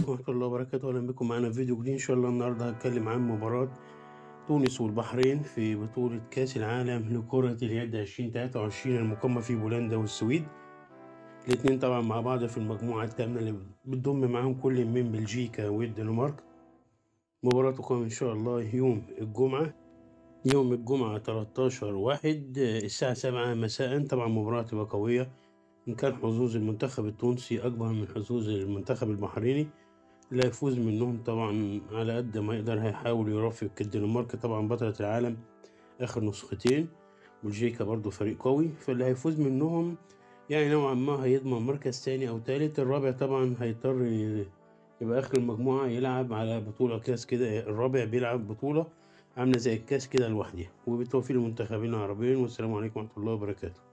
عليكم ورحمة الله وبركاته، أهلا بكم معانا في فيديو جديد. إن شاء الله النهاردة هتكلم عن مباراة تونس والبحرين في بطولة كأس العالم لكرة اليد 2023 المقامة في بولندا والسويد. الاتنين طبعا مع بعض في المجموعة الثامنة اللي بتضم معاهم كل من بلجيكا والدنمارك. مباراة تقام إن شاء الله يوم الجمعة 13/1 الساعة 7 مساء. طبعا مباراة تبقى قوية، إن كان حظوظ المنتخب التونسي أكبر من حظوظ المنتخب البحريني. اللي هيفوز منهم طبعا على قد ما يقدر هيحاول يرافق الدنمارك، طبعا بطلة العالم آخر نسختين. بلجيكا برضو فريق قوي، فاللي هيفوز منهم يعني نوعا ما هيضمن مركز تاني أو تالت. الرابع طبعا هيضطر يبقى آخر المجموعة يلعب على بطولة كاس كده، الرابع بيلعب بطولة عاملة زي الكاس كده لوحدها. وبالتوفيق للمنتخبين العربيين، والسلام عليكم ورحمة الله وبركاته.